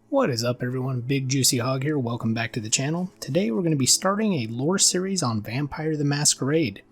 What is up everyone, Bigjuicyhog here, welcome back to the channel. Today we're going to be starting a lore series on Vampire the Masquerade.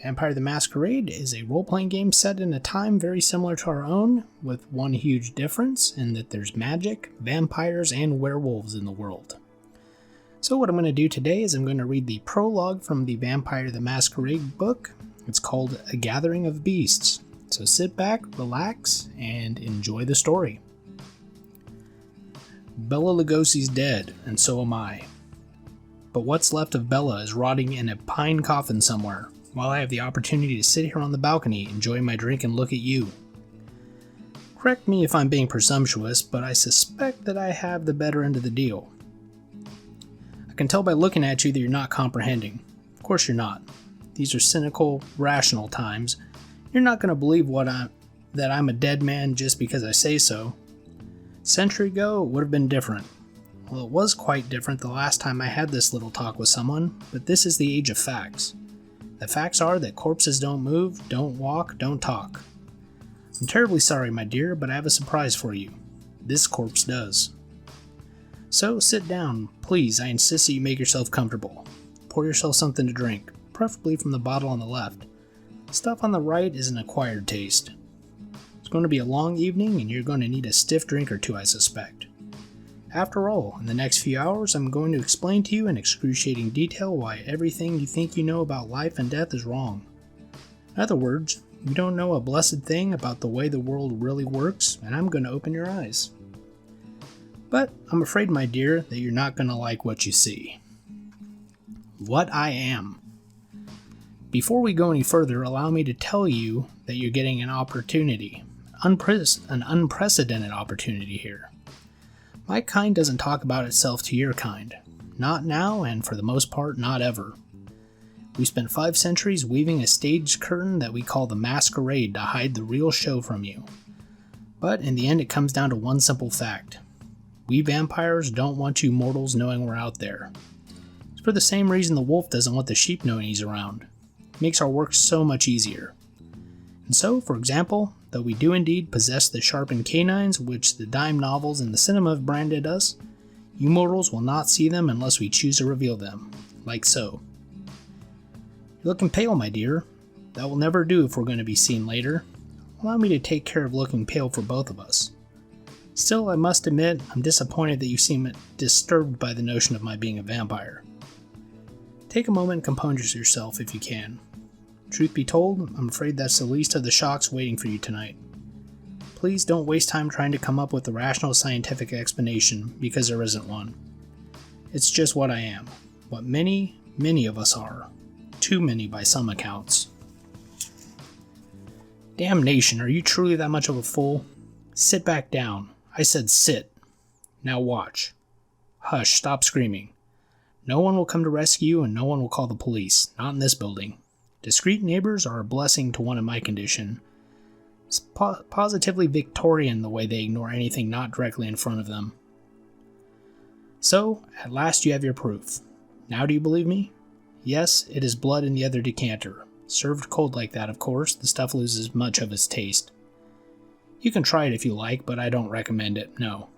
Vampire the Masquerade is a role-playing game set in a time very similar to our own, with one huge difference in that there's magic, vampires, and werewolves in the world. So what I'm going to do today is I'm going to read the prologue from the Vampire the Masquerade book. It's called A Gathering of Beasts. So sit back, relax, and enjoy the story. Bela Lugosi's dead, and so am I. But what's left of Bela is rotting in a pine coffin somewhere, while I have the opportunity to sit here on the balcony, enjoy my drink, and look at you. Correct me if I'm being presumptuous, but I suspect that I have the better end of the deal. I can tell by looking at you that you're not comprehending. Of course you're not. These are cynical, rational times. You're not going to believe that I'm a dead man just because I say so. A century ago, it would have been different. Well, it was quite different the last time I had this little talk with someone, but this is the age of facts. The facts are that corpses don't move, don't walk, don't talk. I'm terribly sorry, my dear, but I have a surprise for you. This corpse does. So, sit down, please. I insist that you make yourself comfortable. Pour yourself something to drink, preferably from the bottle on the left. Stuff on the right is an acquired taste. It's going to be a long evening, and you're going to need a stiff drink or two, I suspect. After all, in the next few hours, I'm going to explain to you in excruciating detail why everything you think you know about life and death is wrong. In other words, you don't know a blessed thing about the way the world really works, and I'm going to open your eyes. But I'm afraid, my dear, that you're not going to like what you see. What I am. Before we go any further, allow me to tell you that you're getting an opportunity. An unprecedented opportunity here. My kind doesn't talk about itself to your kind. Not now, and for the most part, not ever. We spent 5 centuries weaving a stage curtain that we call the Masquerade to hide the real show from you. But in the end, it comes down to one simple fact. We vampires don't want you mortals knowing we're out there. It's for the same reason the wolf doesn't want the sheep knowing he's around. It makes our work so much easier. And so, for example, though we do indeed possess the sharpened canines which the dime novels and the cinema have branded us, you mortals will not see them unless we choose to reveal them, like so. You're looking pale, my dear. That will never do if we're going to be seen later. Allow me to take care of looking pale for both of us. Still, I must admit, I'm disappointed that you seem disturbed by the notion of my being a vampire. Take a moment and compose yourself if you can. Truth be told, I'm afraid that's the least of the shocks waiting for you tonight. Please don't waste time trying to come up with a rational scientific explanation, because there isn't one. It's just what I am. What many, many of us are. Too many by some accounts. Damnation, are you truly that much of a fool? Sit back down. I said sit. Now watch. Hush, stop screaming. No one will come to rescue you and no one will call the police. Not in this building. Discreet neighbors are a blessing to one in my condition. It's positively Victorian the way they ignore anything not directly in front of them. So, at last you have your proof. Now do you believe me? Yes, it is blood in the other decanter. Served cold like that, of course, the stuff loses much of its taste. You can try it if you like, but I don't recommend it, no.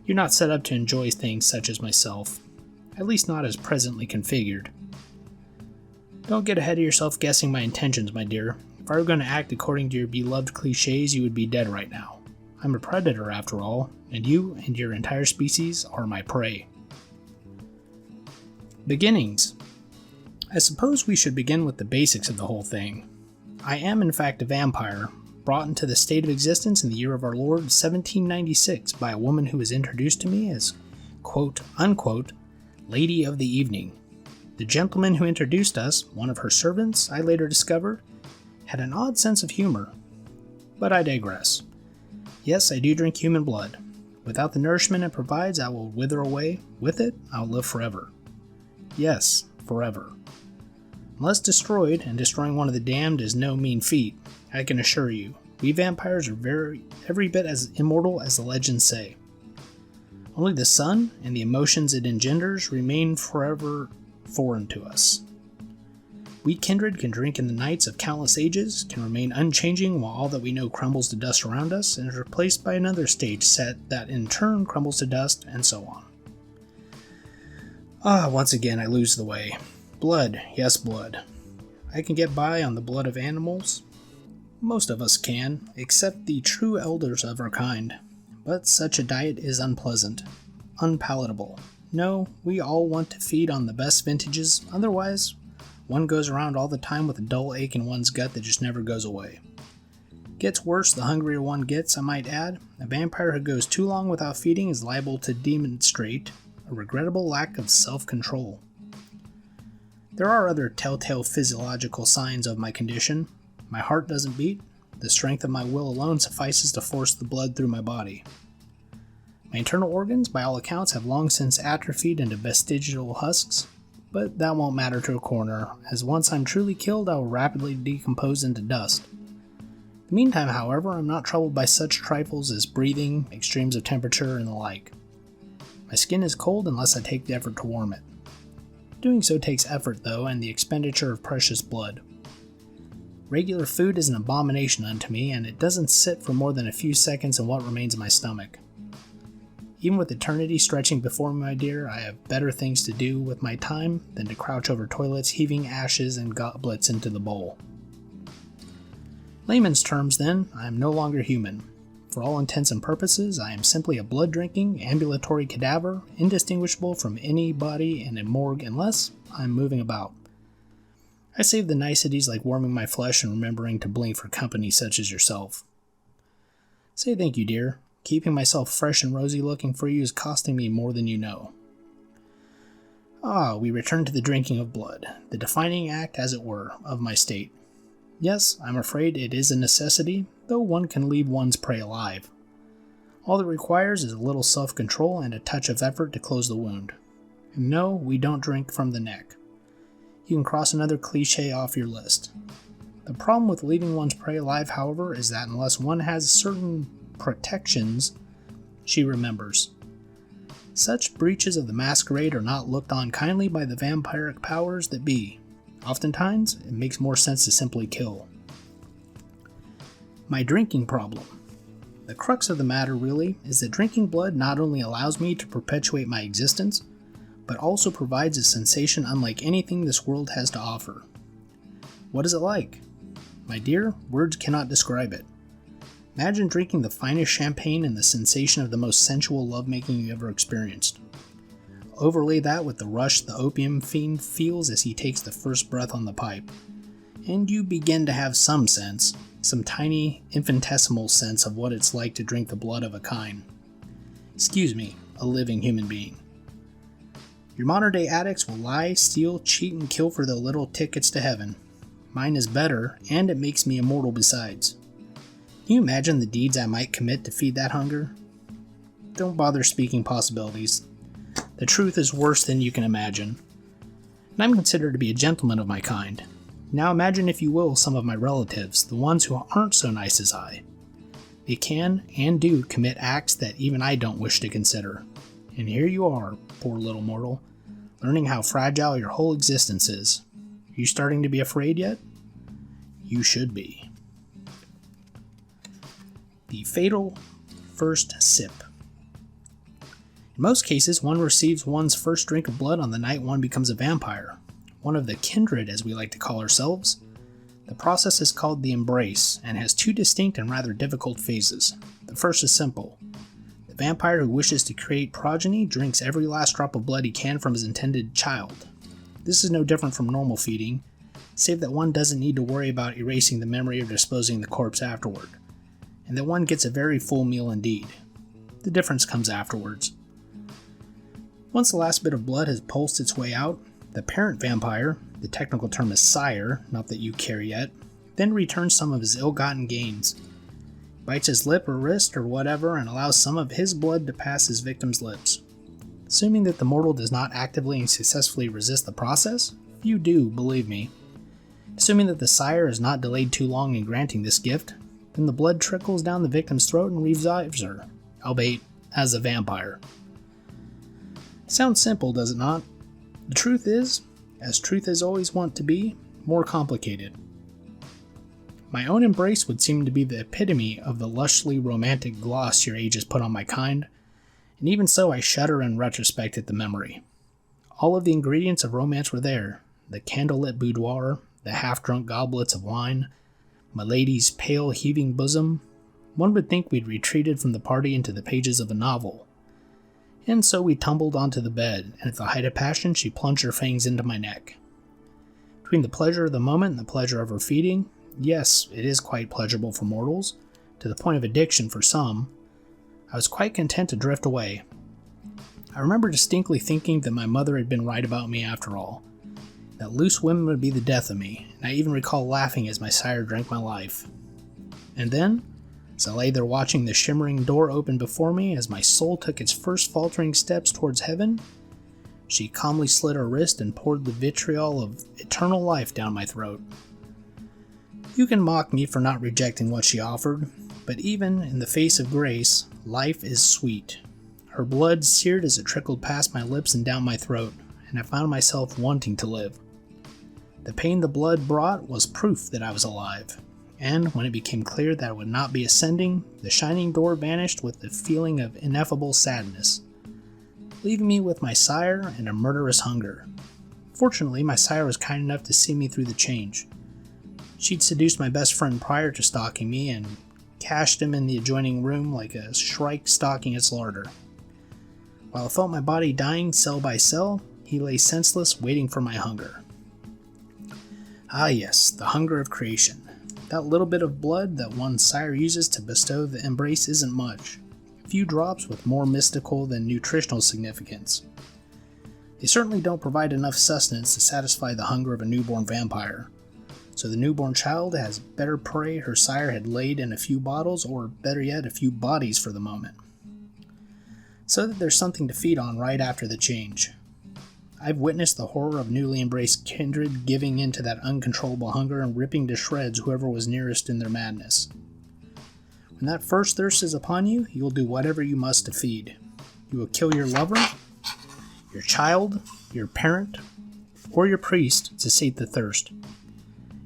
You're not set up to enjoy things such as myself. At least not as presently configured. Don't get ahead of yourself guessing my intentions, my dear. If I were going to act according to your beloved cliches, you would be dead right now. I'm a predator after all, and you and your entire species are my prey. Beginnings. I suppose we should begin with the basics of the whole thing. I am in fact a vampire, brought into the state of existence in the year of our Lord 1796 by a woman who was introduced to me as, quote, unquote, Lady of the Evening. The gentleman who introduced us, one of her servants, I later discovered, had an odd sense of humor. But I digress. Yes, I do drink human blood. Without the nourishment it provides, I will wither away. With it, I'll live forever. Yes, forever. Unless destroyed, and destroying one of the damned is no mean feat, I can assure you, we vampires are every bit as immortal as the legends say. Only the sun and the emotions it engenders remain forever foreign to us. We kindred can drink in the nights of countless ages, can remain unchanging while all that we know crumbles to dust around us and is replaced by another stage set that in turn crumbles to dust, and so on. Once again I lose the way. Blood, yes, blood. I can get by on the blood of animals. Most of us can, except the true elders of our kind. But such a diet is unpleasant, unpalatable. No, we all want to feed on the best vintages, otherwise one goes around all the time with a dull ache in one's gut that just never goes away. Gets worse the hungrier one gets, I might add. A vampire who goes too long without feeding is liable to demonstrate a regrettable lack of self-control. There are other telltale physiological signs of my condition. My heart doesn't beat. The strength of my will alone suffices to force the blood through my body. My internal organs, by all accounts, have long since atrophied into vestigial husks, but that won't matter to a coroner, as once I'm truly killed, I will rapidly decompose into dust. In the meantime, however, I'm not troubled by such trifles as breathing, extremes of temperature, and the like. My skin is cold unless I take the effort to warm it. Doing so takes effort, though, and the expenditure of precious blood. Regular food is an abomination unto me, and it doesn't sit for more than a few seconds in what remains of my stomach. Even with eternity stretching before me, my dear, I have better things to do with my time than to crouch over toilets, heaving ashes and goblets into the bowl. Layman's terms, then, I am no longer human. For all intents and purposes, I am simply a blood-drinking, ambulatory cadaver, indistinguishable from anybody in a morgue unless I am moving about. I save the niceties like warming my flesh and remembering to blink for company such as yourself. Say thank you, dear. Keeping myself fresh and rosy looking for you is costing me more than you know. We return to the drinking of blood, the defining act, as it were, of my state. Yes, I'm afraid it is a necessity, though one can leave one's prey alive. All that requires is a little self-control and a touch of effort to close the wound. And no, we don't drink from the neck. You can cross another cliché off your list. The problem with leaving one's prey alive, however, is that unless one has certain protections, she remembers. Such breaches of the Masquerade are not looked on kindly by the vampiric powers that be. Oftentimes, it makes more sense to simply kill. My drinking problem. The crux of the matter, really, is that drinking blood not only allows me to perpetuate my existence, but also provides a sensation unlike anything this world has to offer. What is it like? My dear, words cannot describe it. Imagine drinking the finest champagne and the sensation of the most sensual lovemaking you ever experienced. Overlay that with the rush the opium fiend feels as he takes the first breath on the pipe, and you begin to have some sense, some tiny, infinitesimal sense of what it's like to drink the blood of a kind. Excuse me, a living human being. Your modern-day addicts will lie, steal, cheat, and kill for their little tickets to heaven. Mine is better, and it makes me immortal besides. Can you imagine the deeds I might commit to feed that hunger? Don't bother speaking possibilities. The truth is worse than you can imagine. And I'm considered to be a gentleman of my kind. Now imagine, if you will, some of my relatives, the ones who aren't so nice as I. They can and do commit acts that even I don't wish to consider. And here you are, poor little mortal, learning how fragile your whole existence is. Are you starting to be afraid yet? You should be. The fatal first sip. In most cases, one receives one's first drink of blood on the night one becomes a vampire, one of the kindred, as we like to call ourselves. The process is called the embrace, and has two distinct and rather difficult phases. The first is simple. The vampire who wishes to create progeny drinks every last drop of blood he can from his intended child. This is no different from normal feeding, save that one doesn't need to worry about erasing the memory or disposing the corpse afterward, and that one gets a very full meal indeed. The difference comes afterwards. Once the last bit of blood has pulsed its way out, the parent vampire, the technical term is sire, not that you care yet, then returns some of his ill-gotten gains, bites his lip or wrist or whatever, and allows some of his blood to pass his victim's lips. Assuming that the mortal does not actively and successfully resist the process, you do, believe me. Assuming that the sire is not delayed too long in granting this gift, then the blood trickles down the victim's throat and revives her, albeit as a vampire. Sounds simple, does it not? The truth is, as truth is always wont to be, more complicated. My own embrace would seem to be the epitome of the lushly romantic gloss your age has put on my kind, and even so I shudder in retrospect at the memory. All of the ingredients of romance were there: the candlelit boudoir, the half-drunk goblets of wine, my lady's pale heaving bosom. One would think we'd retreated from the party into the pages of a novel. And so we tumbled onto the bed, and at the height of passion she plunged her fangs into my neck. Between the pleasure of the moment and the pleasure of her feeding, yes, it is quite pleasurable for mortals, to the point of addiction for some, I was quite content to drift away. I remember distinctly thinking that my mother had been right about me after all, that loose women would be the death of me, and I even recall laughing as my sire drank my life. And then, as I lay there watching the shimmering door open before me as my soul took its first faltering steps towards heaven, she calmly slit her wrist and poured the vitriol of eternal life down my throat. You can mock me for not rejecting what she offered, but even in the face of grace, life is sweet. Her blood seared as it trickled past my lips and down my throat, and I found myself wanting to live. The pain the blood brought was proof that I was alive, and when it became clear that I would not be ascending, the shining door vanished with the feeling of ineffable sadness, leaving me with my sire and a murderous hunger. Fortunately, my sire was kind enough to see me through the change. She'd seduced my best friend prior to stalking me and cached him in the adjoining room like a shrike stalking its larder. While I felt my body dying cell by cell, he lay senseless, waiting for my hunger. Ah yes, the hunger of creation. That little bit of blood that one's sire uses to bestow the embrace isn't much. A few drops with more mystical than nutritional significance. They certainly don't provide enough sustenance to satisfy the hunger of a newborn vampire. So the newborn child has better prey her sire had laid in a few bottles, or better yet, a few bodies for the moment. So that there's something to feed on right after the change. I've witnessed the horror of newly embraced kindred giving in to that uncontrollable hunger and ripping to shreds whoever was nearest in their madness. When that first thirst is upon you, you will do whatever you must to feed. You will kill your lover, your child, your parent, or your priest to sate the thirst.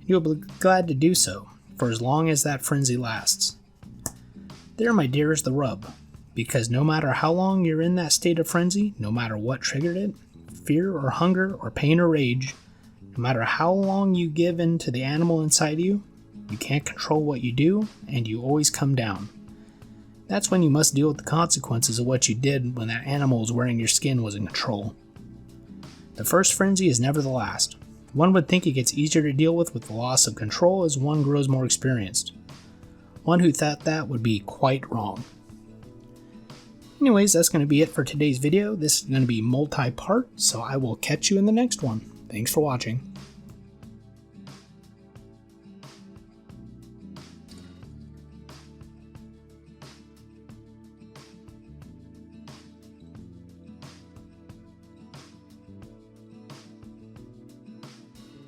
You will be glad to do so, for as long as that frenzy lasts. There, my dear, is the rub, because no matter how long you're in that state of frenzy, no matter what triggered it, fear or hunger or pain or rage, no matter how long you give in to the animal inside you can't control what you do, and you always come down. That's when you must deal with the consequences of what you did when that animal was wearing your skin was in control. The first frenzy is never the last. One would think it gets easier to deal with the loss of control as one grows more experienced. One who thought that would be quite wrong. Anyways, that's going to be it for today's video. This is going to be multi-part, so I will catch you in the next one. Thanks for watching.